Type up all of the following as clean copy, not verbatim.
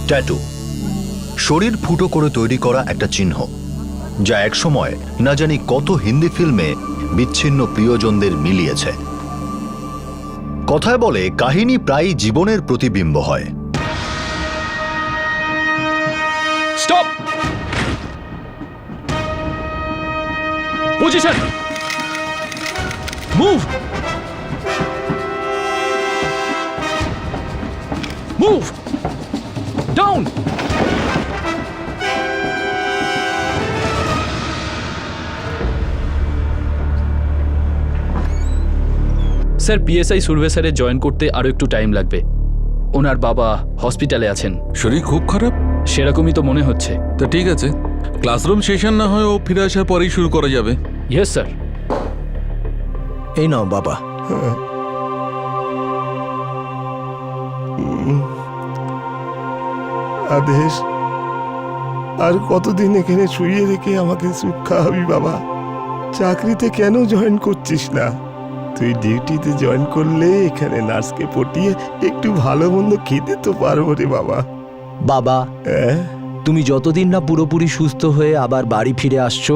Tattoo শরীর ফুটো করে তৈরি করা একটা চিহ্ন, যা একসময় না জানি কত হিন্দি ফিল্মে বিচ্ছিন্ন প্রিয়জনদের মিলিয়েছে। কথায় বলে কাহিনী প্রায় জীবনের প্রতিবিম্ব হয়। Stop! Position! Move! Move! Down! Sir, PSI Surve স্যারের জয়েন করতে আরো একটু টাইম লাগবে। ওনার বাবা হসপিটালে আছেন। শরীর খুব খারাপ? সেরকমই তো মনে হচ্ছে। তা ঠিক আছে, ক্লাসরুম সেশন না হয় ও ফিরে আসার পরেই শুরু করা যাবে। Yes sir. এই নাও বাবা। আদেশ, আর কতদিন এখানে শুয়ে রেখে আমাকে সুখ খাওয়াবি বাবা? চাকরিতে কেন জয়েন করছিস না? তুই ডিউটিতে জয়েন করলে এখানে নার্সকে পটিয়ে একটু ভালো মন্দ খেতে তো পারবো রে বাবা। বাবা, হ্যাঁ? তুমি যতদিন না পুরোপুরি সুস্থ হয়ে আবার বাড়ি ফিরে আসছো,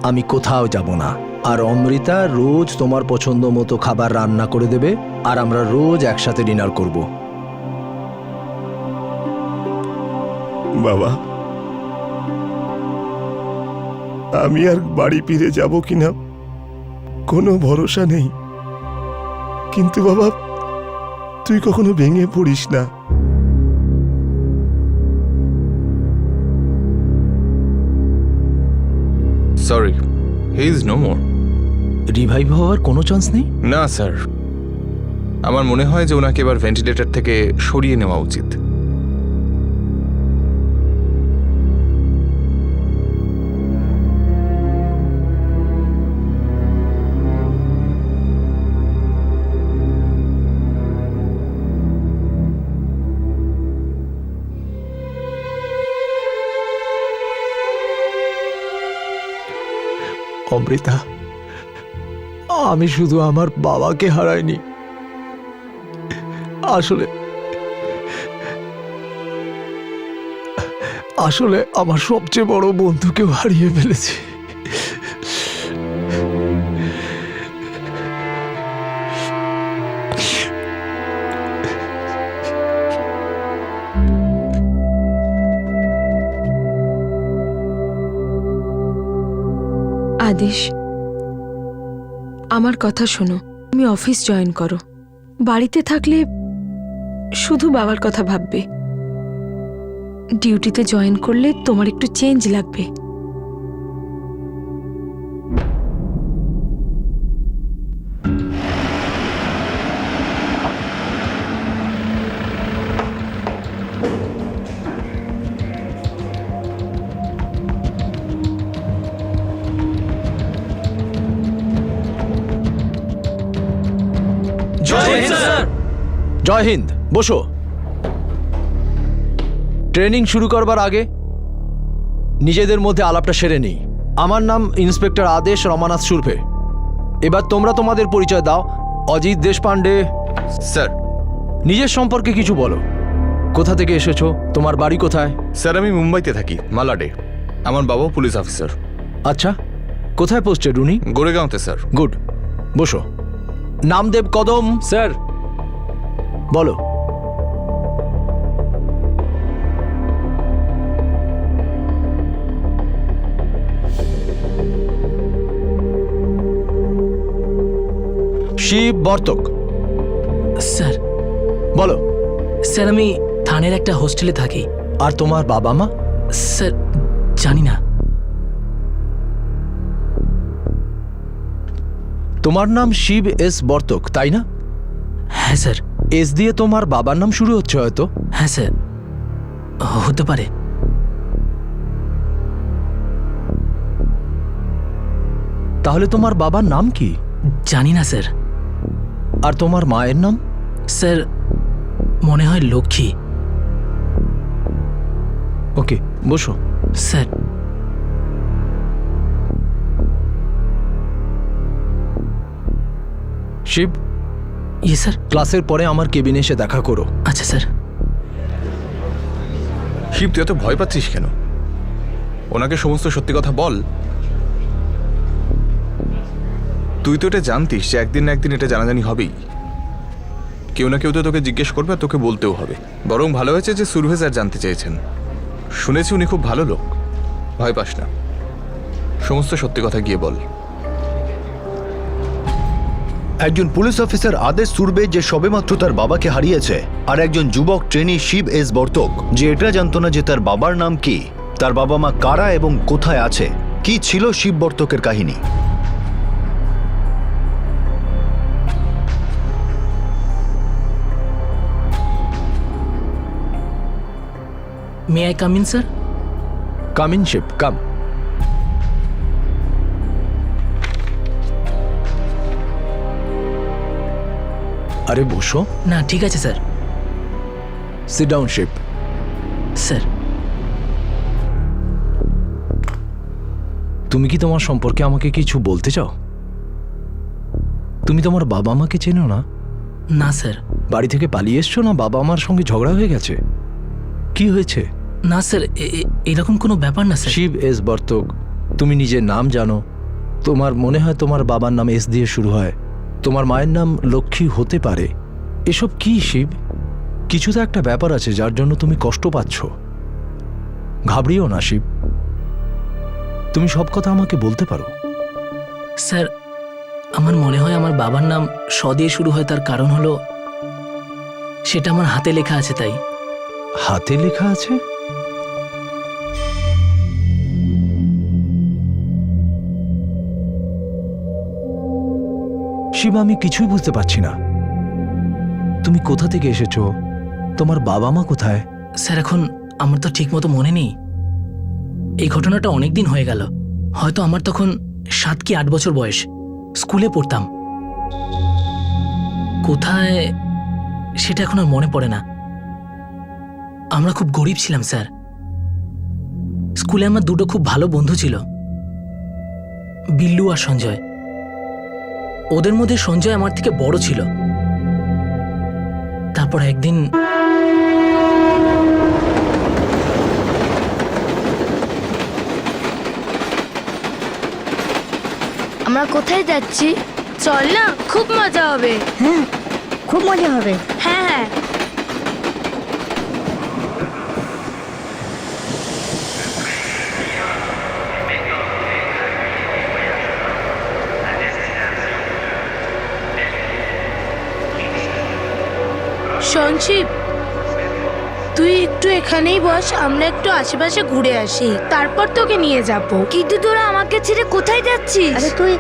আমি কোথাও যাব না। আর অমৃতা রোজ তোমার পছন্দ মতো খাবার রান্না করে দেবে, আর আমরা রোজ একসাথে ডিনার করব। বাবা, আমি আর বাড়ি ফিরে যাব কিনা কোনো ভরসা নেই, কিন্তু বাবা তুই কখনো ভেঙে পড়িস না। Sorry, he is no more. Revive হওয়ার কোনো চান্স নেই? না স্যার, আমার মনে হয় যে ওনাকে এবার ভেন্টিলেটর থেকে সরিয়ে নেওয়া উচিত। অমৃতা, আমি শুধু আমার বাবাকে হারাইনি, আসলে আমার সবচেয়ে বড় বন্ধুকেও হারিয়ে ফেলেছি। আদেশ, আমার কথা শোনো। তুমি অফিস জয়েন করো। বাড়িতে থাকলে শুধু বাবার কথা ভাববে। ডিউটিতে জয়েন করলে তোমার একটু চেঞ্জ লাগবে। জয় হিন্দ। বসো। ট্রেনিং শুরু করবার আগে নিজেদের মধ্যে আলাপটা সেরে নিই। আমার নাম ইন্সপেক্টর আদেশ রমানাথ সুরভে। এবার তোমরা তোমাদের পরিচয় দাও। অজিত দেশপান্ডে। স্যার, নিজের সম্পর্কে কিছু বলো। কোথা থেকে এসেছো? তোমার বাড়ি কোথায়? স্যার আমি মুম্বাইতে থাকি, মালাডে। আমার বাবাও পুলিশ অফিসার। আচ্ছা, কোথায় পোস্টেড উনি? গোরেগাঁওতে স্যার। গুড, বসো। নামদেব কদম। স্যার, বলো। শিব বর্তক। স্যার, বলো। স্যার আমি থানের একটা হোস্টেলে থাকি। আর তোমার বাবা মা? স্যার জানি না। তোমার নাম শিব এস বর্তক, তাই না? হ্যাঁ স্যার। এস দিয়ে তোমার বাবার নাম শুরু হচ্ছে হয়তো? হ্যাঁ স্যার, হতে পারে। তাহলে তোমার বাবার নাম কি? জানি না স্যার। আর তোমার মায়ের নাম? স্যার মনে হয় লক্ষ্মী। ওকে, বসো। স্যার, শিব, ইয়ে স্যার। ক্লাসের পরে আমার কেবিনে এসে দেখা করো। আচ্ছা স্যার। শিব, তুই এত ভয় পাচ্ছিস কেন? ওনাকে সমস্ত সত্যি কথা বল। তুই তো এটা জানতিস যে একদিন না একদিন এটা জানাজানি হবেই। কেউ না কেউ তো তোকে জিজ্ঞেস করবে আর তোকে বলতেও হবে। বরং ভালো হয়েছে যে সুরভে স্যার জানতে চেয়েছেন। শুনেছি উনি খুব ভালো লোক। ভয় পাস না, সমস্ত সত্যি কথা গিয়ে বল। একজন পুলিশ অফিসার আদেশ সুরবে যে সবেমাত্র তার বাবাকে হারিয়েছে, আর একজন যুবক ট্রেনি শিব এস বর্তক যে এটা জানতো না যে তার বাবার নাম কি, তার বাবা মা কারা এবং কোথায় আছে। কি ছিল শিব বর্তকের কাহিনী? May I come in sir? Come in Shiv, come. আরে বসো। না ঠিক আছে sir. Sit down Shiv. Sir, তুমি কি তোমার সম্পর্কে আমাকে কিছু বলতে চাও? তুমি তোমার বাবা মাকে চেনো না? না স্যার। বাড়ি থেকে পালিয়ে এসছো না বাবা মার সঙ্গে ঝগড়া হয়ে গেছে? কি হয়েছে? না স্যার, এরকম কোনো ব্যাপার না স্যার। শিব এস বর্তক, তুমি নিজের নাম জানো? তোমার মনে হয় তোমার বাবার নাম এস দিয়ে শুরু হয়, তোমার মায়ের নাম লক্ষ্মী হতে পারে। এসব কি শিব? কিছু তো একটা ব্যাপার আছে যার জন্য তুমি কষ্ট পাচ্ছ। ঘাবড়িও না শিব, তুমি সব কথা আমাকে বলতে পারো। স্যার, আমার মনে হয় আমার বাবার নাম স দিয়ে শুরু হয়, তার কারণ হলো সেটা আমার হাতে লেখা আছে তাই। হাতে লেখা আছে? শিব, আমি কিছুই বুঝতে পারছি না। তুমি কোথা থেকে এসেছো? তোমার বাবা মা কোথায়? স্যার, এখন আমার তো ঠিক মতো মনে নেই। এই ঘটনাটা অনেক দিন হয়ে গেল। হয়তো আমার তখন 7 কি 8 বছর বয়স। স্কুলে পড়তাম। কোথায় সেটা এখন আর মনে পড়ে না। আমরা খুব গরিব ছিলাম স্যার। স্কুলে আমার দুটো খুব ভালো বন্ধু ছিল, বিল্লু আর সঞ্জয়। ওদের মধ্যে সঞ্জয় আমার থেকে বড় ছিল। তারপর একদিন আমরা কোথায় যাচ্ছি? চল না, খুব মজা হবে। হ্যাঁ, খুব মজা হবে। হ্যাঁ হ্যাঁ। সঞ্জীব, তুই একটু এখানেই বস, আমরা একটু আশেপাশে ঘুরে আসি, তারপর তোকে নিয়ে যাব। কিন্তু তোরা আমাকে ছেড়ে কোথায় যাচ্ছিস? আরে তুই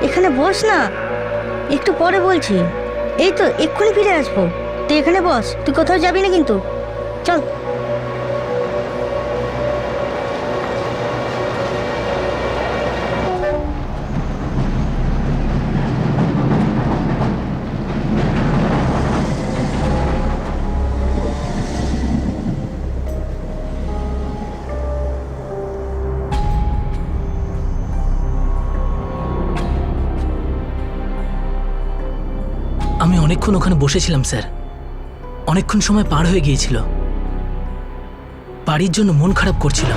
এখানে বস না, একটু পরে বলছি। এই তো এক্ষুনি ফিরে আসবো, তুই এখানে বস, তুই কোথাও যাবি না কিন্তু। চল। আমি অনেকক্ষণ ওখানে বসেছিলাম স্যার। অনেকক্ষণ সময় পার হয়ে গিয়েছিল। বাড়ির জন্য মন খারাপ করছিল।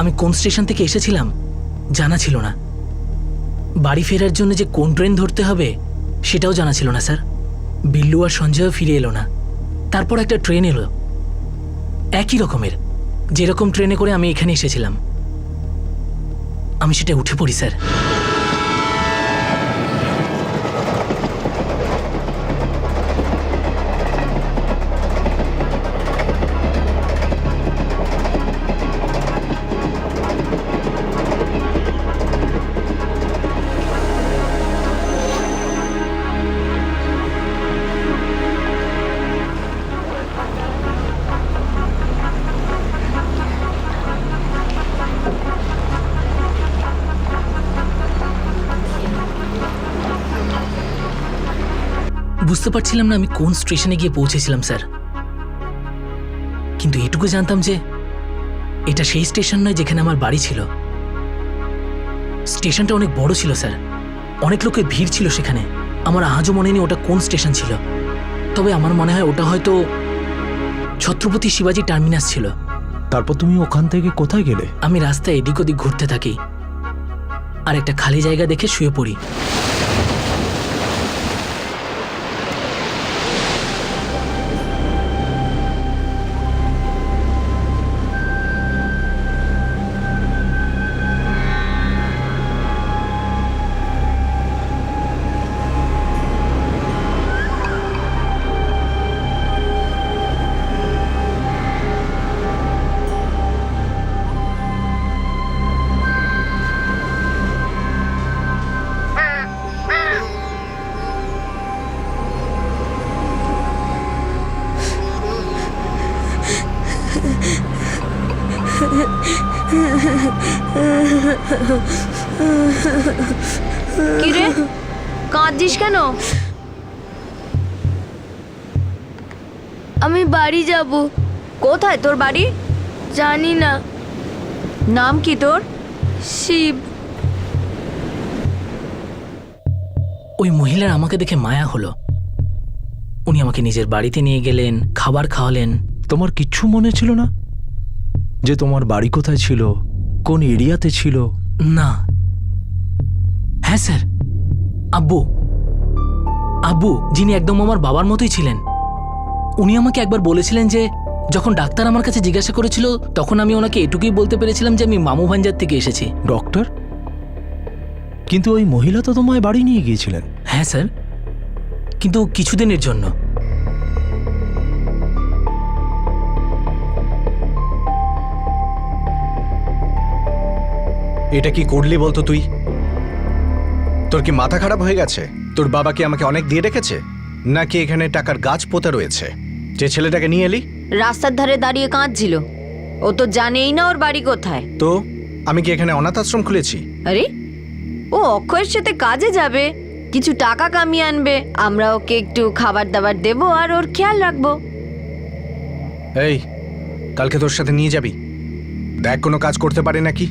আমি কোন স্টেশন থেকে এসেছিলাম জানা ছিল না। বাড়ি ফেরার জন্য যে কোন ট্রেন ধরতে হবে সেটাও জানা ছিল না স্যার। বিল্লু আর সঞ্জয়ও ফিরে এলো না। তারপর একটা ট্রেন এলো, একই রকমের, যেরকম ট্রেনে করে আমি এখানে এসেছিলাম। আমি সেটা উঠে পড়ি স্যার। বুঝতে পারছিলাম না আমি কোন স্টেশনে গিয়ে পৌঁছেছিলাম স্যার। কিন্তু এটুকু জানতাম যে এটা সেই স্টেশন নয় যেখানে আমার বাড়ি ছিল। স্টেশনটা অনেক বড় ছিল স্যার, অনেক লোকের ভিড় ছিল সেখানে। আমার আজও মনে নেই ওটা কোন স্টেশন ছিল, তবে আমার মনে হয় ওটা হয়তো ছত্রপতি শিবাজি টার্মিনাস ছিল। তারপর তুমি ওখান থেকে কোথায় গেলে? আমি রাস্তায় এদিক ওদিক ঘুরতে থাকি আর একটা খালি জায়গা দেখে শুয়ে পড়ি। কিরে কাঁদছিস কেন? আমি বাড়ি যাব। কোথায় তোর বাড়ি? জানি না। নাম কি তোর? শিব। ওই মহিলার আমাকে দেখে মায়া হলো। উনি আমাকে নিজের বাড়িতে নিয়ে গেলেন, খাবার খাওয়ালেন। তোমার কিচ্ছু মনে ছিল না যে তোমার বাড়ি কোথায় ছিল, কোন এরিয়াতে ছিল? না। হ্যাঁ স্যার, আব্বু আব্বু যিনি একদম আমার বাবার মতোই ছিলেন, উনি আমাকে একবার বলেছিলেন যে যখন ডাক্তার আমার কাছে জিজ্ঞাসা করেছিল তখন আমি ওনাকে এটুকুই বলতে পেরেছিলাম যে আমি মামু ভাঞ্জার থেকে এসেছি। ডক্টর? কিন্তু ওই মহিলা তো তোমায় বাড়ি নিয়ে গিয়েছিলেন। হ্যাঁ স্যার, কিন্তু কিছুদিনের জন্য। এটা কি করলি বলতো তুই? তোর কি মাথা খারাপ হয়ে গেছে? তোর বাবা কি আমাকে অনেক দিয়ে রেখেছে, নাকি এখানে টাকার গাছ পোতা রয়েছে যে ছেলেটাকে নিয়ে এলি? রাস্তার ধারে দাঁড়িয়ে কাঁদছিল, ও তো জানেই না ওর বাড়ি কোথায়। তো আমি কি এখানে অনাথ আশ্রম খুলেছি? আরে ও অক্ষয়ের সাথে কাজে যাবে, কিছু টাকা কামিয়ে আনবে, আমরা ওকে একটু খাবার দাবার দেবো আর ওর খেয়াল রাখবো। এই, কালকে তোর সাথে নিয়ে যাবি, দেখ কোনো কাজ করতে পারে নাকি।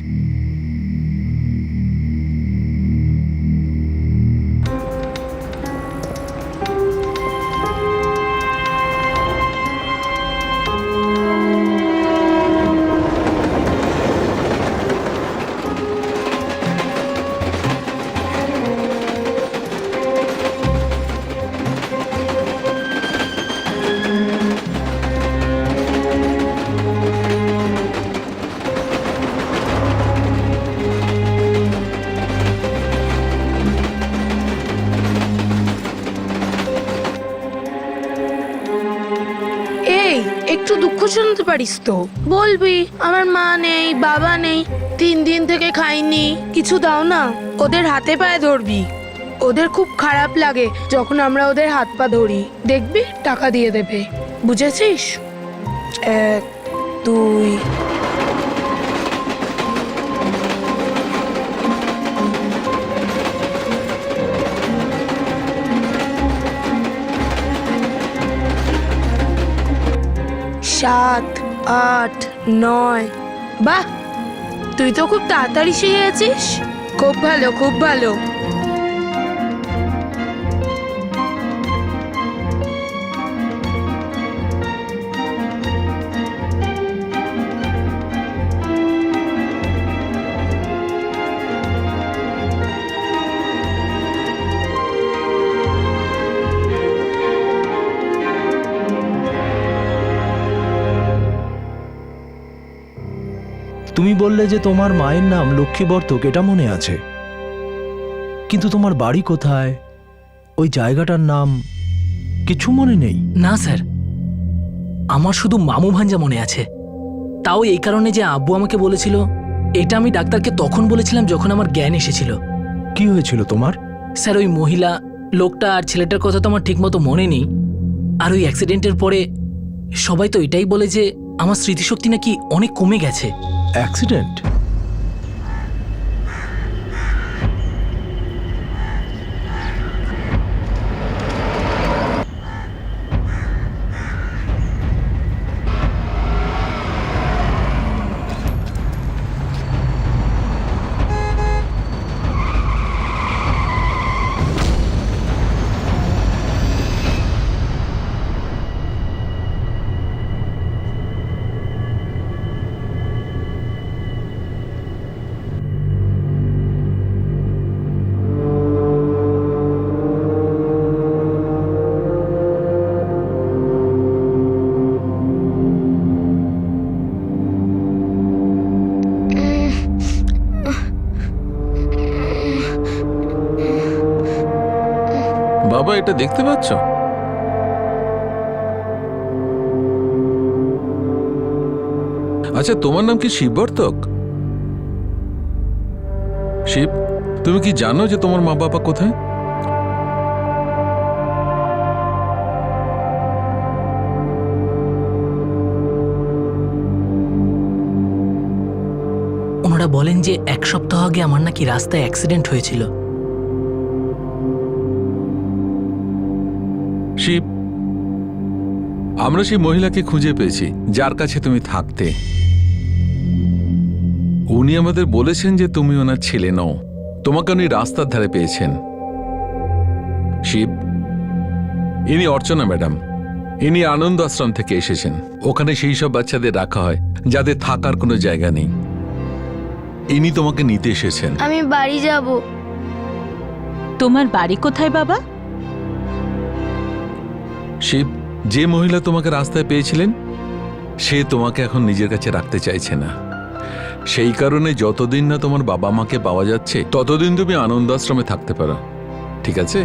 এই একটু দুঃখ শুনতে পারিস তো? বলবি আমার মা নেই, বাবা নেই, 3 দিন থেকে খাইনি, কিছু দাও না। ওদের হাতে পায়ে ধরবি, ওদের খুব খারাপ লাগে যখন আমরা ওদের হাত পা ধরি। দেখবি টাকা দিয়ে দেবে, বুঝেছিস? 1 2 7 8 9। বাহ, তুই তো খুব তাড়াতাড়ি শিখে গেছিস। খুব ভালো, খুব ভালো। তুমি বললে যে তোমার মায়ের নাম লক্ষ্মী বর্তক, এটা মনে আছে, কিন্তু তোমার বাড়ি কোথায়, ওই জায়গাটার নাম কিছু মনে নেই? না স্যার, আমার শুধু মামু ভাঞ্জা মনে আছে। তাও এই কারণে যে আব্বু আমাকে বলেছিল, এটা আমি ডাক্তারকে তখন বলেছিলাম যখন আমার জ্ঞান এসেছিল। কি হয়েছিল তোমার? স্যার ওই মহিলা লোকটা আর ছেলেটার কথা তো আমার ঠিকমতো মনে নেই। আর ওই অ্যাক্সিডেন্টের পরে সবাই তো এটাই বলে যে আমার স্মৃতিশক্তি নাকি অনেক কমে গেছে। অ্যাক্সিডেন্ট? বাবা এটা দেখতে পাচ্ছ? আচ্ছা, তোমার নাম কি শিববর্তক? শিব, তুমি কি জানো যে তোমার মা বাবা কোথায়? ওনারা বলেন যে 1 সপ্তাহ আগে আমার নাকি রাস্তায় অ্যাক্সিডেন্ট হয়েছিল। শিব, আমরা সেই মহিলাকে খুঁজে পেয়েছি যার কাছে তুমি থাকতে। উনি আমাদের বলেছেন যে তুমি ওনার ছেলে নও, তোমাকে উনি রাস্তার ধারে পেয়েছেন। শিব, ইনি অর্চনা ম্যাডাম। ইনি আনন্দ আশ্রম থেকে এসেছেন। ওখানে সেই সব বাচ্চাদের রাখা হয় যাদের থাকার কোনো জায়গা নেই। ইনি তোমাকে নিতে এসেছেন। আমি বাড়ি যাব। তোমার বাড়ি কোথায় বাবা? শিব, যে মহিলা তোমাকে রাস্তায় পেয়েছিলেন সে তোমাকে এখন নিজের কাছে রাখতে চাইছে না। সেই কারণে যতদিন না তোমার বাবা মাকে পাওয়া যাচ্ছে ততদিন তুমি আনন্দ আশ্রমে থাকতে পারো, ঠিক আছে?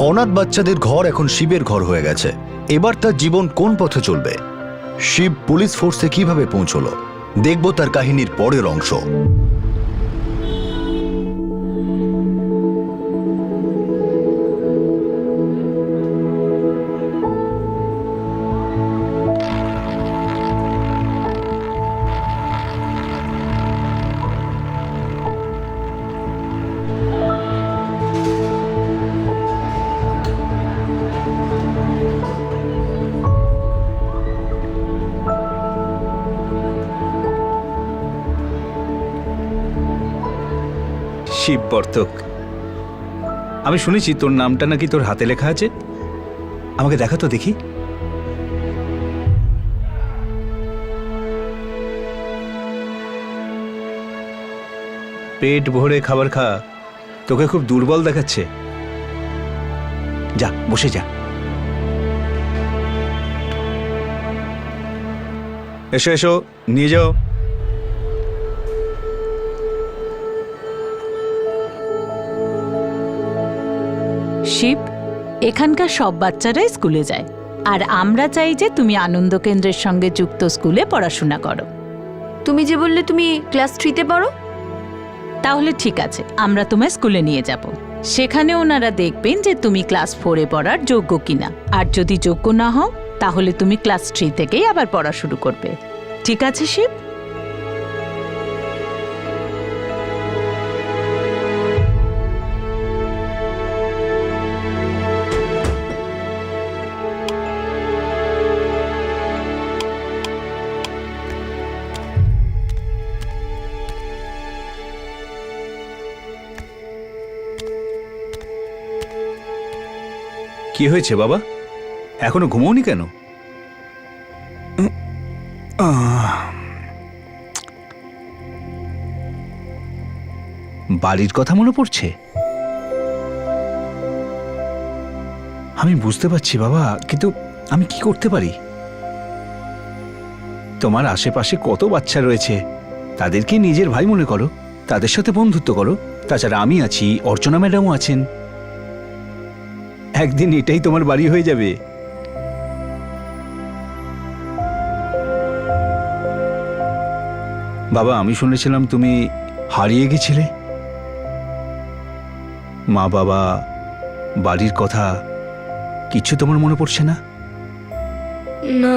অনাথ বাচ্চাদের ঘর এখন শিবের ঘর হয়ে গেছে। এবার তার জীবন কোন পথে চলবে? শিব পুলিশ ফোর্সে কিভাবে পৌঁছলো? দেখব তার কাহিনীর পরের অংশ। শিববর্তক, আমি শুনেছি তোর নামটা নাকি তোর হাতে লেখা আছে। আমাকে দেখা তো দেখি। পেট ভরে খাবার খা, তোকে খুব দুর্বল দেখাচ্ছে। যা বসে যা। এসো এসো, নিয়ে যাও। শিব, এখানকার সব বাচ্চারাই স্কুলে যায়, আর আমরা চাই যে তুমি আনন্দ কেন্দ্রের সঙ্গে যুক্ত স্কুলে পড়াশোনা করো। তুমি যে বললে তুমি ক্লাস 3-তে পড়ো? তাহলে ঠিক আছে, আমরা তোমায় স্কুলে নিয়ে যাব। সেখানে ওনারা দেখবেন যে তুমি ক্লাস 4-এ পড়ার যোগ্য কিনা, আর যদি যোগ্য না হও তাহলে তুমি ক্লাস 3 থেকেই আবার পড়া শুরু করবে। ঠিক আছে শিব? কি হয়েছে বাবা? এখনো ঘুমোওনি কেন? বাড়ির কথা মনে পড়ছে? আমি বুঝতে পারছি বাবা, কিন্তু আমি কি করতে পারি? তোমার আশেপাশে কত বাচ্চা রয়েছে, তাদেরকে নিজের ভাই মনে করো, তাদের সাথে বন্ধুত্ব করো। তাছাড়া আমি আছি, অর্চনা ম্যাডামও আছেন। একদিন এটাই তোমার বাড়ি হয়ে যাবে। বাবা, আমি শুনেছিলাম তুমি হারিয়ে গেছিলে। মা বাবা, বাড়ির কথা কিছু তোমার মনে পড়ছে না? না।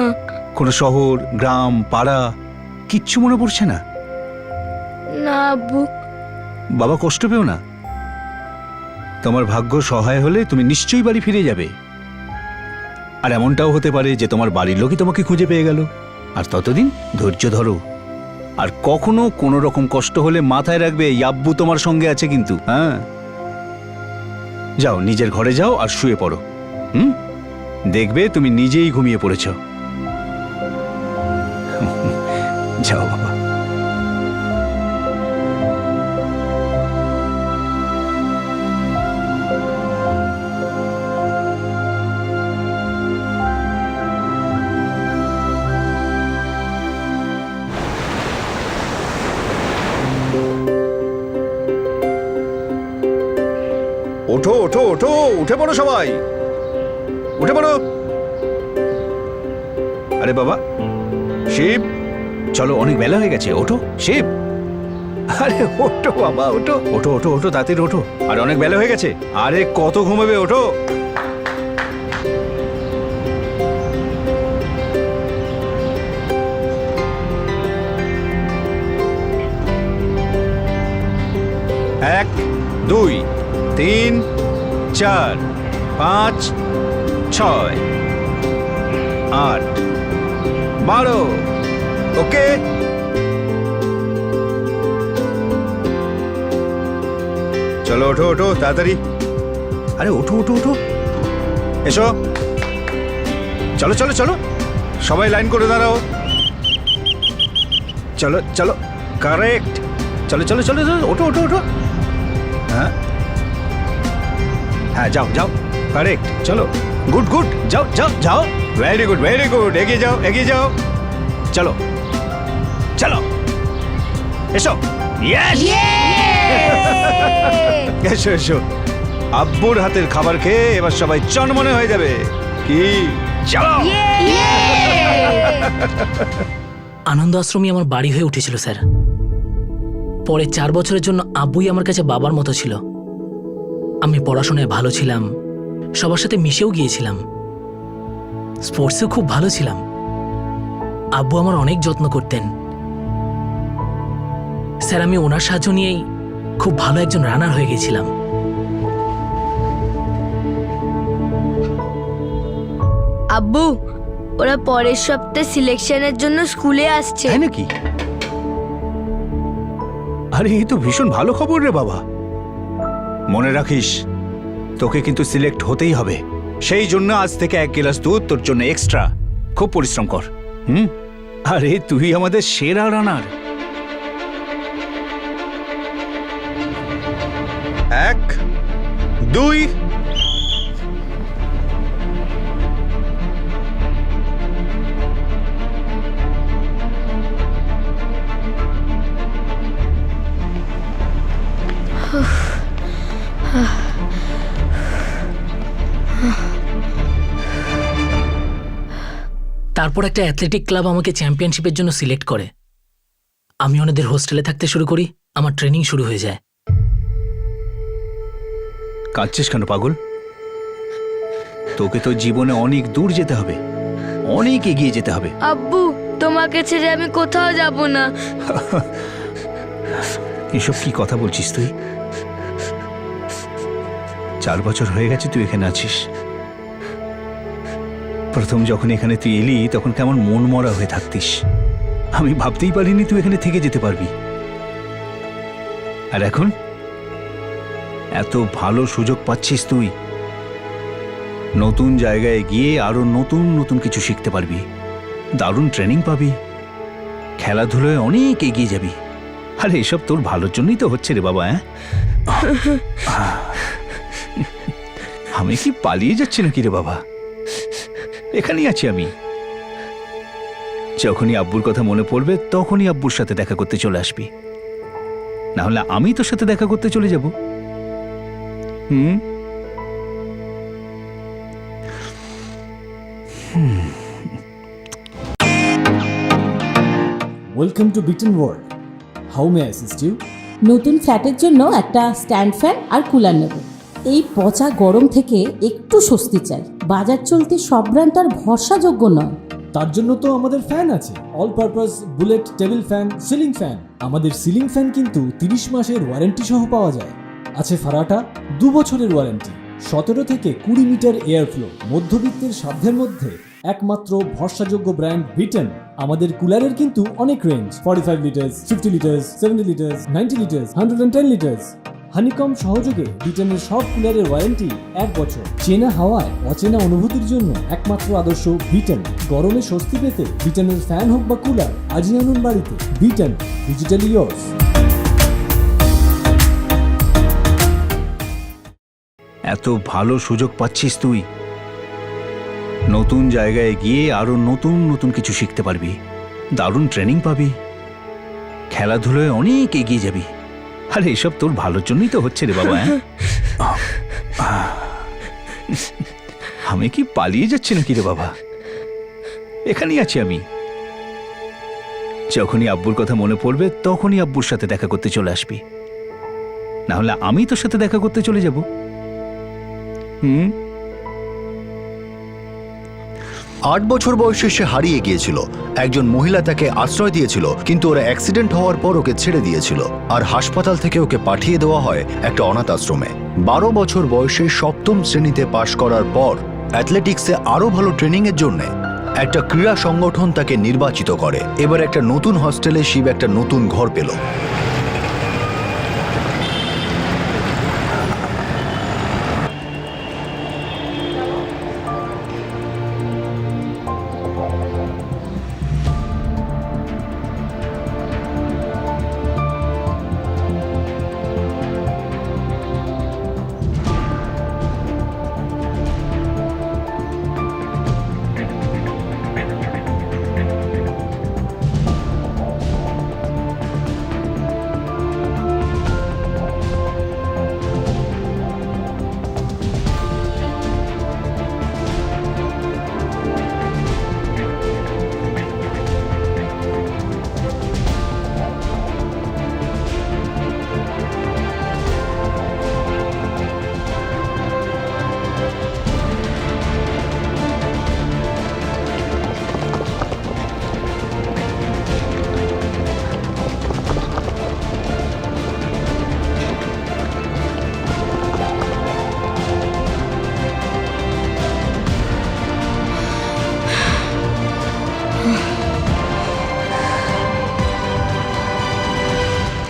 কোনো শহর, গ্রাম, পাড়া কিচ্ছু মনে পড়ছে না? না আব্বু। বাবা, কষ্ট পেও না। তোমার ভাগ্য সহায় হলে তুমি নিশ্চয়ই বাড়ি ফিরে যাবে। আর এমনটাও হতে পারে যে তোমার বাড়ির লোকই তোমাকে খুঁজে পেয়ে গেল। আর ততদিন ধৈর্য ধরো। আর কখনো কোনো রকম কষ্ট হলে মাথায় রাখবে এই আব্বু তোমার সঙ্গে আছে কিন্তু। হ্যাঁ, যাও নিজের ঘরে যাও আর শুয়ে পড়ো। দেখবে তুমি নিজেই ঘুমিয়ে পড়েছ। যাও বাবা। ওঠো ওঠো ওঠো, উঠে পড়ো সবাই, উঠে পড়ো। আরে বাবা শিব, চলো অনেক বেলা হয়ে গেছে, ওঠো শিব। আরে ওঠো বাবা, ওঠো ওঠো ওঠো ওঠো, তাড়াতাড়ি ওঠো, আর অনেক বেলা হয়ে গেছে। আরে কত ঘুমাবে, ওঠো। এক, দুই, তিন, চার, পাঁচ, ছয়, আট, 12। ওকে, চলো ওঠো ওঠো তাড়াতাড়ি। আরে ওঠো ওঠো ওঠো, এসো, চলো চলো চলো, সবাই লাইন করে দাঁড়াও। চলো চলো, কারেক্ট, চলো চলো চলো চলো, ওঠো ওঠো ওঠো। হ্যাঁ হ্যাঁ, যাও যাও, কারেক্ট, চলো, গুড গুড, যাও যাও যাও, ভেরি গুড ভেরি গুড, এগিয়ে যাও এগিয়ে যাও, চলো চলো, এসো, ইয়েস, এসো এসো। আব্বুর হাতের খাবার খেয়ে এবার সবাই চনমনে হয়ে যাবে, কি চলো। আনন্দ আশ্রমই আমার বাড়ি হয়ে উঠেছিল স্যার। পরে 4 বছরের জন্য আব্বুই আমার কাছে বাবার মতো ছিল। আমি পড়াশোনায় ভালো ছিলাম, সবার সাথে মিশেও গিয়েছিলাম, স্পোর্টসেও খুব ভালো ছিলাম। আব্বু আমার অনেক যত্ন করতেন স্যার। আমি ওনার সাহায্য নিয়েই খুব ভালো একজন রানার হয়ে গেছিলাম। আব্বু, ওরা পরের সপ্তাহে সিলেকশনের জন্য স্কুলে আসছে। তাই নাকি? আরে এই তো ভীষণ ভালো খবর রে বাবা। মনে রাখিস, তোকে কিন্তু সিলেক্ট হতেই হবে। সেই জন্য আজ থেকে 1 গ্লাস দুধ তোর জন্য এক্সট্রা। খুব পরিশ্রম কর। আরে তুই আমাদের সেরা রানার। 1, 2, তারপর একটা অ্যাথলেটিক ক্লাব আমাকে চ্যাম্পিয়নশিপের জন্য সিলেক্ট করে। আমি ওনাদের হোস্টেলে থাকতে শুরু করি, আমার ট্রেনিং শুরু হয়ে যায়। কাঁদছিস কেন পাগল? তোকে তো জীবনে অনেক দূর যেতে হবে, অনেক এগিয়ে যেতে হবে। আব্বু, তোমাকে ছেড়ে আমি কোথাও যাব না। এসব কি কথা বলছিস তুই? 4 বছর হয়ে গেছে তুই এখানে আছিস। প্রথম যখন এখানে তুই এলি তখন কেমন মন মরা হয়ে থাকতিস। আমি ভাবতেই পারিনি তুই এখানে থেকে যেতে পারবি। আর এখন এত ভালো সুযোগ পাচ্ছিস তুই। নতুন জায়গায় গিয়ে আরো নতুন নতুন কিছু শিখতে পারবি, দারুণ ট্রেনিং পাবি, খেলাধুলোয় অনেক এগিয়ে যাবি। আরে এসব তোর ভালোর জন্যই তো হচ্ছে রে বাবা। আমি কি পালিয়ে যাচ্ছি নাকি রে বাবা? এখানেই আছি আমি। যখনই আব্বুর কথা মনে পড়বে তখনই আব্বুর সাথে দেখা করতে চলে আসবি, না হলে আমি তোর সাথে দেখা করতে চলে যাব। Welcome to Bitten World. How may I assist you? নতুন ফ্ল্যাটের জন্য একটা স্ট্যান্ড ফ্যান আর কুলার নেব। এই পচা গরম থেকে একটু স্বস্তি চাই। বাজার চলতে সব ব্র্যান্ড আর ভরসাযোগ্য নয়। তার জন্য তো আমাদের ফ্যান আছে, all purpose bullet table fan, ceiling fan. আমাদের সিলিং ফ্যান কিন্তু 30 মাসের ওয়ারেন্টি সহ পাওয়া যায়। আছে ফারাটা 2 বছরের ওয়ারেন্টি, 17 থেকে 20 মিটার এয়ার ফ্লো। মধ্যবিত্তের সাধ্যের মধ্যে একমাত্র ভরসাযোগ্য ব্র্যান্ড বিটেন। আমাদের কুলারের কিন্তু অনেক range, 45 litres, 50 litres, 70 litres, 90 litres, 110 litres. Honeycomb সহযোগে বিটেনের সব কুলারের ওয়ারেন্টি 1 বছর। চেনা হাওয়ায় অচেনা অনুভূতির জন্য একমাত্র আদর্শ বিটেন। গরমে স্বস্তি পেতে বিটেনের ফ্যান হোক বা কুলার, আজই আনুন বাড়িতে। Beaten, digitally yours. এত ভালো সুযোগ পাচ্ছিস তুই। নতুন জায়গায় গিয়ে আরো নতুন নতুন কিছু শিখতে পারবি, দারুণ ট্রেনিং পাবি, খেলাধুলোয় অনেক এগিয়ে যাবি। আরে এসব তোর ভালোর জন্যই তো হচ্ছে রে বাবা। আমি কি পালিয়ে যাচ্ছি নাকি রে বাবা? এখানেই আছি আমি। যখনই আব্বুর কথা মনে পড়বে তখনই আব্বুর সাথে দেখা করতে চলে আসবি, না হলে আমি তোর সাথে দেখা করতে চলে যাব। 8 বছর বয়সে সে হারিয়ে গিয়েছিল। একজন মহিলা তাকে আশ্রয় দিয়েছিল, কিন্তু ওরা অ্যাক্সিডেন্ট হওয়ার পর ওকে ছেড়ে দিয়েছিল আর হাসপাতাল থেকে ওকে পাঠিয়ে দেওয়া হয় একটা অনাথ আশ্রমে। 12 বছর বয়সে 7ম শ্রেণীতে পাশ করার পর অ্যাথলেটিক্সে আরো ভালো ট্রেনিং এর জন্য একটা ক্রীড়া সংগঠন তাকে নির্বাচিত করে। এবার একটা নতুন হস্টেলে শিব একটা নতুন ঘর পেল।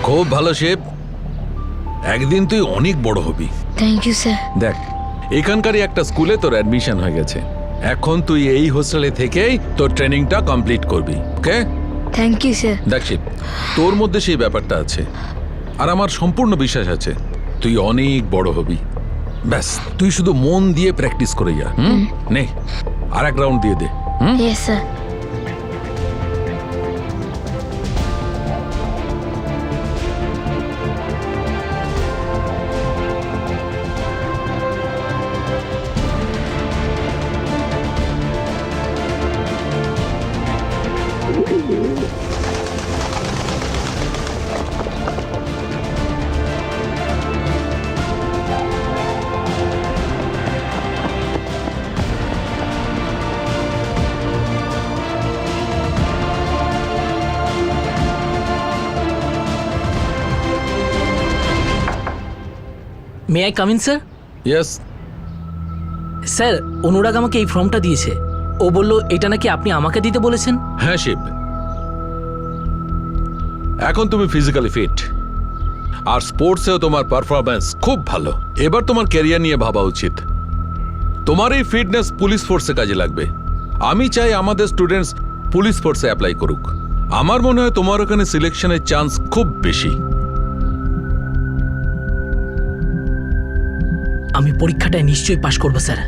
খুব ভালো শেপ, একদিন তুই অনেক বড় হবি। Thank you sir. দেখ, এখানকারই একটা স্কুলে তোর অ্যাডমিশন হয়ে গেছে। এখন তুই এই হোস্টেলে থেকেই তোর ট্রেনিংটা কমপ্লিট করবি। ওকে? Thank you sir. দেখ শিব, তোর মধ্যে সেই ব্যাপারটা আছে, আর আমার সম্পূর্ণ বিশ্বাস আছে তুই অনেক বড় হবি। ব্যাস তুই শুধু মন দিয়ে প্র্যাকটিস করে যা। নে, আর এক রাউন্ড দিয়ে দে। Yes sir. May I come in sir? Yes. Sir, Anurag আমাকে এই ফর্মটা দিয়েছে। ও বলল এটা নাকি আপনি আমাকে দিতে বলেছেন। হ্যাঁ শিব, এখন তুমি ফিজিক্যালি ফিট আর স্পোর্টসেও তোমার পারফরম্যান্স খুব ভালো। এবার তোমার ক্যারিয়ার নিয়ে ভাবা উচিত। তোমার এই ফিটনেস পুলিশ ফোর্সে কাজে লাগবে। আমি চাই আমাদের স্টুডেন্টস পুলিশ ফোর্সে অ্যাপ্লাই করুক। আমার মনে হয় তোমার ওখানে সিলেকশনের চান্স খুব বেশি। আমি পরীক্ষাটায় নিশ্চয়ই পাশ করব স্যার।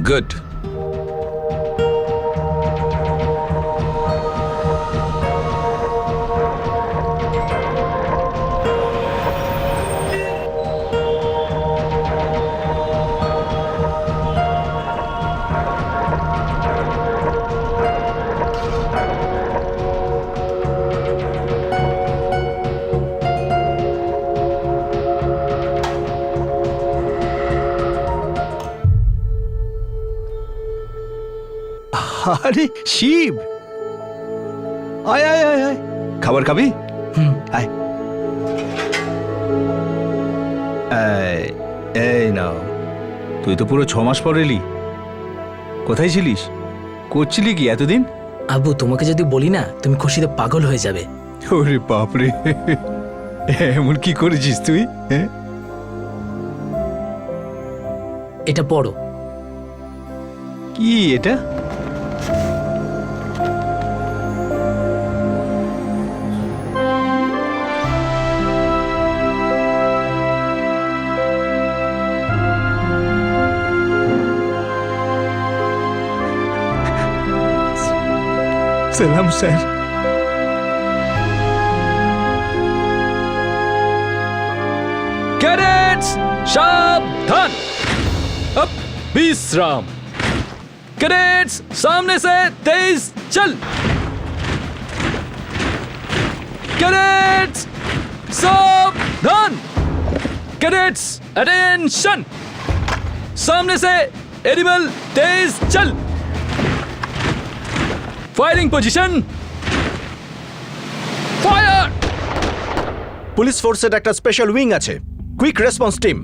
গুড। আরে শিব, আয় আয় আয় আয়, খাবার খাবি? আয়। এই নাও। তুই তো পুরো 6 মাস পর এলি। কোথায় ছিলিস? করছিলি কি এতদিন? আব্বু, তোমাকে যদি বলি না, তুমি খুশিতে পাগল হয়ে যাবে। ওরে বাপরে, এমন কি করেছিস তুই? এটা পড়ো। কি এটা? সালাম স্যার। Cadets! सावधान। अब विश्राम। कैडेट्स सामने से तेज चल। कैडेट्स सावधान। Cadets attention. सामने से एनिमल तेज चल। Firing position. फायर। পুলিশ ফোর্সের একটা স্পেশাল উইং আছে, কুইক রেসপন্স টিম।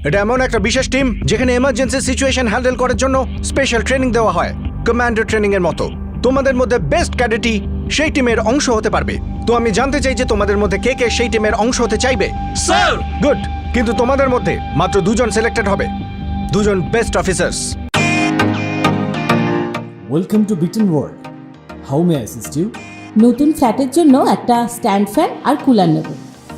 এটা এমন একটা বিশেষ টিম যেখানে এমার্জেন্সি সিচুয়েশন হ্যান্ডেল করার জন্য স্পেশাল ট্রেনিং দেওয়া হয়, কমান্ডো ট্রেনিং এর মতো। তোমাদের মধ্যে বেস্ট ক্যাডেটই সেই টিমের অংশ হতে পারবে। তো আমি জানতে চাই যে তোমাদের মধ্যে কে কে সেই টিমের অংশ হতে চাইবে। স্যার। গুড, কিন্তু তোমাদের মধ্যে মাত্র 2 জন সিলেক্টেড হবে, 2 জন best officers. Welcome to Beaton world. How may I assist you? নতুন ফ্ল্যাটের জন্য একটা স্ট্যান্ড ফ্যান আর কুলার নেব।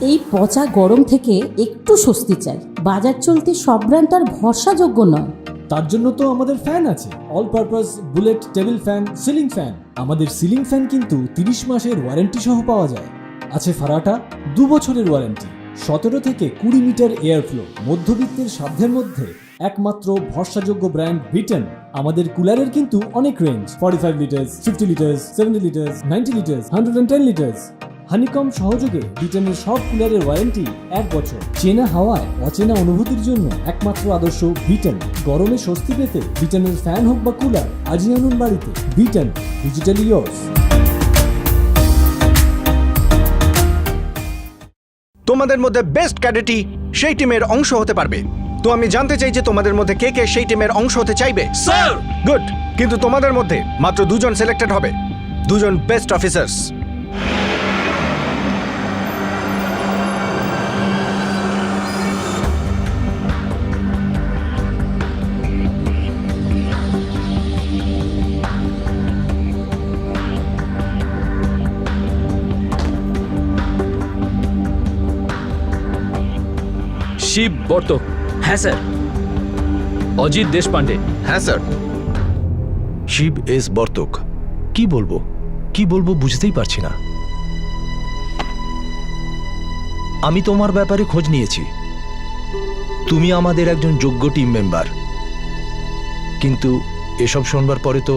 এই পচা গরম থেকে একটু স্বস্তি চাই। বাজার চলতে সব ব্র্যান্ড আর ভরসাযোগ্য নয়। তার জন্য তো আমাদের ফ্যান আছে, all purpose bullet table fan, ceiling fan. আমাদের সিলিং ফ্যান কিন্তু 30 মাসের ওয়ারেন্টি সহ পাওয়া যায়। আছে ফারাটা 2 বছরের ওয়ারেন্টি, 17 থেকে 20 মিটার এয়ার ফ্লো। মধ্যবিত্তের সাধ্যের মধ্যে একমাত্র ভরসাযোগ্য ব্র্যান্ড বিটন। আমাদের কুলারের কিন্তু অনেক range, 45 litres, 50 litres, 70 litres, 90 litres, 110 litres. Honeycomb সহযোগে বিটনের সব কুলারের ওয়ারেন্টি 1 বছর। চেনা হাওয়ায় অচেনা অনুভূতির জন্য একমাত্র আদর্শ বিটন। গরমে স্বস্তি পেতে বিটনের ফ্যান হোক বা কুলার, আজই আনুন বাড়িতে। Vuitton, digitally yours. তোমাদের মধ্যে বেস্ট ক্যাডেটই সেই টিমের অংশ হতে পারবে। তো আমি জানতে চাই যে তোমাদের মধ্যে কে কে সেই টিমের অংশ হতে চাইবে। স্যার। গুড, কিন্তু তোমাদের মধ্যে মাত্র 2 জন সিলেক্টেড হবে, 2 জন বেস্ট অফিসার্স। শিব বর্তক। হ্যাঁ স্যার। অজিত দেশপান্ডে। হ্যাঁ স্যার। শিব এস বর্তক। কি বলবো বুঝতেই পারছি না। আমি তোমার ব্যাপারে খোঁজ নিয়েছি। তুমি আমাদের একজন যোগ্য টিম মেম্বার, কিন্তু এসব শুনবার পরে তো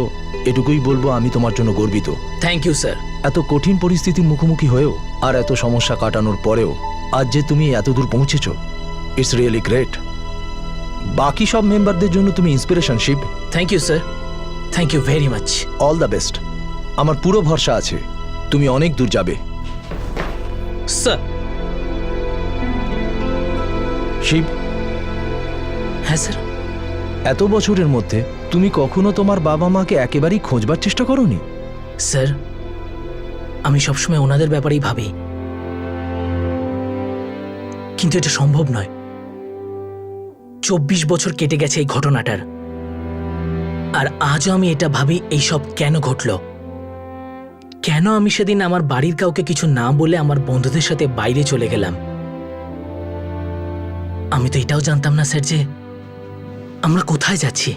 এটুকুই বলবো আমি তোমার জন্য গর্বিত। Thank you sir. এত কঠিন পরিস্থিতির মুখোমুখি হয়েও আর এত সমস্যা কাটানোর পরেও আজ যে তুমি এত দূর পৌঁছেছো, ইটস রিয়েলি গ্রেট। বাকি সব মেম্বারদের জন্য তুমি inspiration Shiv. Thank you sir, thank you very much. All the best. আমার পুরো ভরসা আছে তুমি অনেক দূর যাবে। স্যার। শিব। হ্যাঁ স্যার। এত বছরের মধ্যে তুমি কখনো তোমার বাবা মাকে একেবারেই খোঁজবার চেষ্টা করোনি? স্যার, আমি সবসময় ওনাদের ব্যাপারেই ভাবি, কিন্তু এটা সম্ভব নয়। 24 বছর কেটে গেছে এই ঘটনাটার, আর আজও আমি এটা ভাবি এইসব কেন ঘটল। কেন আমি সেদিন আমার বাড়ির কাউকে কিছু না বলে আমার বন্ধুদের সাথে বাইরে চলে গেলাম। আমি তো এটাও জানতাম না স্যার যে আমরা কোথায় যাচ্ছি,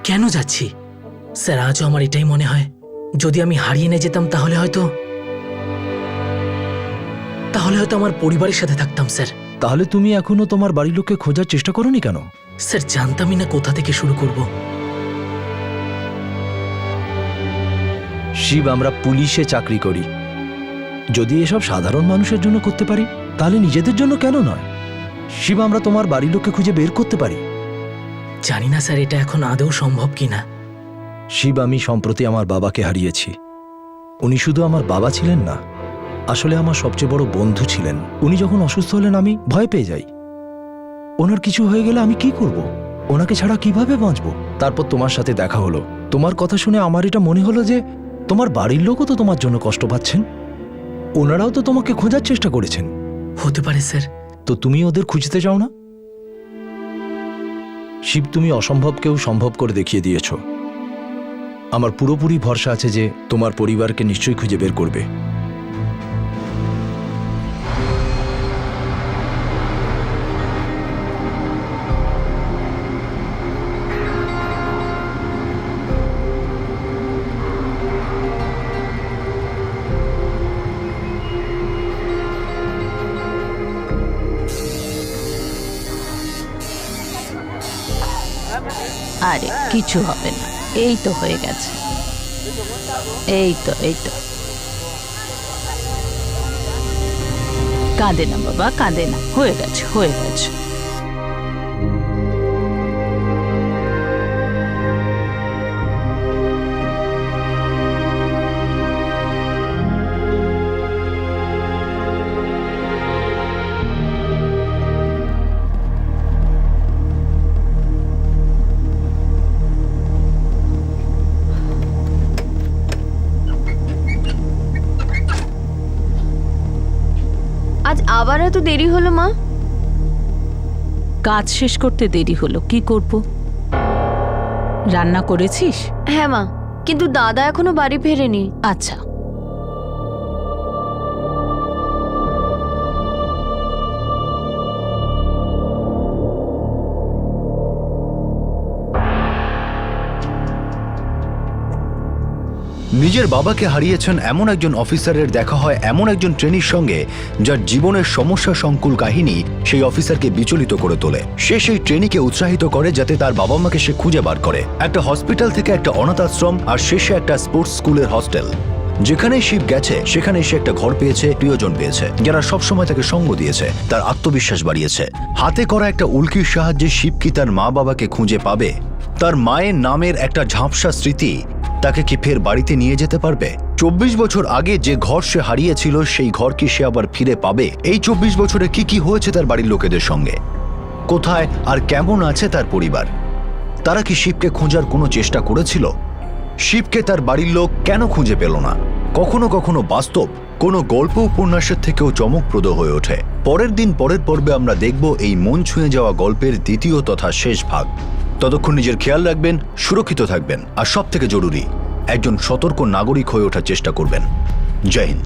কেন যাচ্ছি। স্যার, আজও আমার এটাই মনে হয়, যদি আমি হারিয়ে নিয়ে যেতাম তাহলে হয়তো আমার পরিবারের সাথে থাকতাম স্যার। তাহলে তুমি এখনো তোমার বাড়ির লোককে খোঁজার চেষ্টা করোনি কেন? স্যার, জানতামই না কোথা থেকে শুরু করব। শিব, আমরা পুলিশে চাকরি করি। যদি এসব সাধারণ মানুষের জন্য করতে পারি, তাহলে নিজেদের জন্য কেন নয়? শিব, আমরা তোমার বাড়ির লোককে খুঁজে বের করতে পারি। জানি না স্যার এটা এখন আদৌ সম্ভব কিনা। শিব, আমি সম্প্রতি আমার বাবাকে হারিয়েছি। উনি শুধু আমার বাবা ছিলেন না, আসলে আমার সবচেয়ে বড় বন্ধু ছিলেন। উনি যখন অসুস্থ হলেন আমি ভয় পেয়ে যাই। ওনার কিছু হয়ে গেলে আমি কি করব? ওনাকে ছাড়া কিভাবে বাঁচব? তারপর তোমার সাথে দেখা হলো। তোমার কথা শুনে আমার এটা মনে হলো যে তোমার বাড়ির লোকও তো তোমার জন্য কষ্ট পাচ্ছেন। ওনারাও তো তোমাকে খোঁজার চেষ্টা করেছেন। হতে পারে স্যার। তো তুমি ওদের খুঁজতে চাও না? শিব, তুমি অসম্ভবকেও সম্ভব করে দেখিয়ে দিয়েছ। আমার পুরোপুরি ভরসা আছে যে তোমার পরিবারকে নিশ্চয়ই খুঁজে বের করবে। আরে কিছু হবে না, এই তো হয়ে গেছে, এই তো কাঁদে না বাবা, কাঁদে না, হয়ে গেছে হয়ে গেছে। আজ আবার এত দেরি হলো মা? কাজ শেষ করতে দেরি হলো, কি করব? রান্না করেছিস? হ্যাঁ মা, কিন্তু দাদা এখনো বাড়ি ফেরেনি। আচ্ছা। নিজের বাবাকে হারিয়েছেন এমন একজন অফিসারের দেখা হয় এমন একজন ট্রেনির সঙ্গে যার জীবনের সমস্যা সংকুল কাহিনী সেই অফিসারকে বিচলিত করে তোলে। সে সেই ট্রেনিকে উৎসাহিত করে যাতে তার বাবা মাকে সে খুঁজে বার করে। একটা হসপিটাল থেকে একটা অনাথ আশ্রম আর শেষে একটা স্পোর্টস স্কুলের হস্টেল। যেখানে শিব গেছে সেখানে সে একটা ঘর পেয়েছে, প্রিয়জন পেয়েছে যারা সবসময় তাকে সঙ্গ দিয়েছে, তার আত্মবিশ্বাস বাড়িয়েছে। হাতে করা একটা উল্কির সাহায্যে শিব কি তার মা বাবাকে খুঁজে পাবে? তার মায়ের নামের একটা ঝাপসা স্মৃতি তাকে কি ফের বাড়িতে নিয়ে যেতে পারবে? 24 বছর আগে যে ঘর সে হারিয়েছিল সেই ঘর কি সে আবার ফিরে পাবে? এই 24 বছরে কি কি হয়েছে তার বাড়ির লোকেদের সঙ্গে? কোথায় আর কেমন আছে তার পরিবার? তারা কি শিবকে খোঁজার কোনো চেষ্টা করেছিল? শিবকে তার বাড়ির লোক কেন খুঁজে পেল না? কখনো কখনো বাস্তব কোনো গল্প উপন্যাসের থেকেও চমকপ্রদ হয়ে ওঠে। পরের দিন পরের পর্বে আমরা দেখব এই মন ছুঁয়ে যাওয়া গল্পের দ্বিতীয় তথা শেষ ভাগ। ততক্ষণ নিজের খেয়াল রাখবেন, সুরক্ষিত থাকবেন আর সবথেকে জরুরি একজন সতর্ক নাগরিক হয়ে ওঠার চেষ্টা করবেন। জয় হিন্দ।